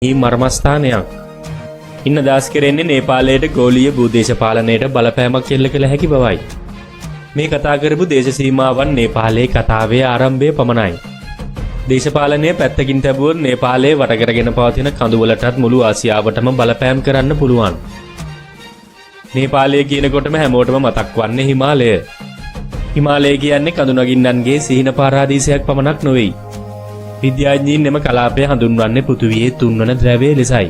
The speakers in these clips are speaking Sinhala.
මේ මර්මස්ථානයක්. ඉන්න දාස් කෙරෙන්නේ නේපාලයට ගෝලීය භූදේශපාලනයට බලපෑමක් එල්ල කළ හැකි බවයි. මේ කතා කරපු දේශ සීමාවන් නේපාලයේ කතාවේ ආරම්භය පමණයි. දේශපාලනය පැත්තකින් තැබුවොත් නේපාලයේ වට කරගෙන පවතින කඳුවලටත් මුළු ආසියාවටම බලපෑම් කරන්න පුළුවන්. නේපාලය කියනකොටම හැමෝටම මතක් වන්නේ හිමාලය. හිමාලය කියන්නේ කඳු නගින්නන්ගේ සිහින පාරාදීසයක් පමණක් නොවේ. විද්‍යාඥයින් එම කලාපය හඳුන්වන්නේ පෘථිවියේ තුන්වන ද්‍රව්‍යය ලෙසයි.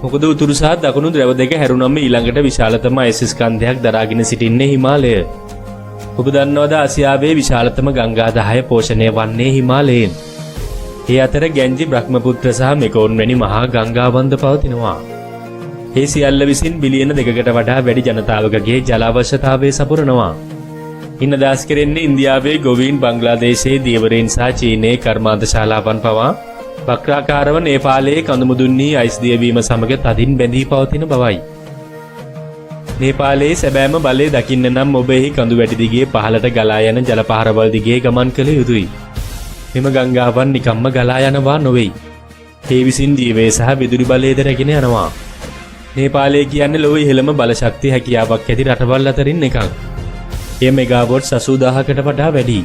මොකද උතුරු සහ දකුණු ද්‍රව දෙක හැරුණම ඊළඟට විශාලතම අයිස් ස්කන්ධයක් දරාගෙන සිටින්නේ හිමාලය. ඔබ දන්නවද ආසියාවේ විශාලතම ගංගා 10 පෝෂණය වන්නේ හිමාලයෙන්. ඒ අතර ගැන්ජි බ්‍රහ්මපුත්‍ර සහ මෙකෝන් වැනි මහා ගංගාවන්ද පවතිනවා. ඒ සියල්ල විසින් බිලියන 2කට වඩා වැඩි ජනතාවකගේ ජල අවශ්‍යතාවය සපුරනවා. ඉන්න දාස් කෙරෙන්නේ ඉන්දියාවේ ගොවීන් බංග්ලාදේශයේ දීවරයන් සහ චීනයේ කර්මාන්ත ශාලාවන් පවා වක්‍රාකාරව නේපාලයේ කඳුමුදුන්හි අයිස් දියවීම සමග තදින් බැඳී පවතින බවයි. නේපාලයේ සැබෑම බලය දකින්න නම් ඔබ එහි කඳු වැටි දිගේ පහළට ගලා යන ජල පහරවල් දිගේ ගමන් කළ යුතුයි. මෙම ගංගාවන් නිකම්ම ගලා යනවා නොවේ. ඒ විසින් ජීවය සහ විදුලි බලයද රැගෙන යනවා. නේපාලය කියන්නේ ලොව ඉහළම බල ශක්තිය හැකියාවක් ඇති රටවල් අතරින් එකක්. එය මෙගාවොට් 80000කට වඩා වැඩි.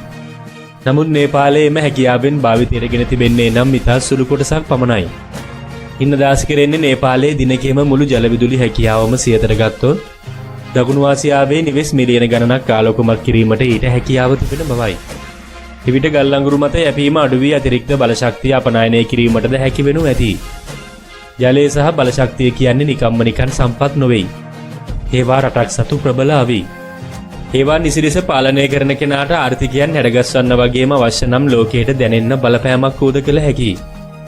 නමුත් නේපාලයේ එම හැකියාවෙන් භාවිතයට ගෙන තිබෙන්නේ නම් ඉතා සුළු කොටසක් පමණයි. ඉන්න දාස් කෙරෙන්නේ නේපාලයේ දිනකේම මුළු ජල විදුලි හැකියාවම සියතට ගත්තොත් දකුණු ආසියාවේ නිවෙස් මිලියන ගණනක් ආලෝකමත් කිරීමට ඊට හැකියාව තිබෙන බවයි. එවිට ගල් අඟුරු මත යැපීම අඩු වී අතිරික්ත බල ශක්තිය අපනයනය කිරීමටද හැකි වෙනු ඇති. ජලය සහ බල ශක්තිය කියන්නේ නිකම්ම නිකන් සම්පත් නොවේ. ඒවා රටක් සතු ප්‍රබල අවි. ඒවා නිසිලෙස පාලනය කරන කෙනාට ආර්ථිකයන් හැඩගස්වන්න වගේම අවශ්‍ය නම් ලෝකයට දැනෙන්න බලපෑමක් උද කළ හැකියි.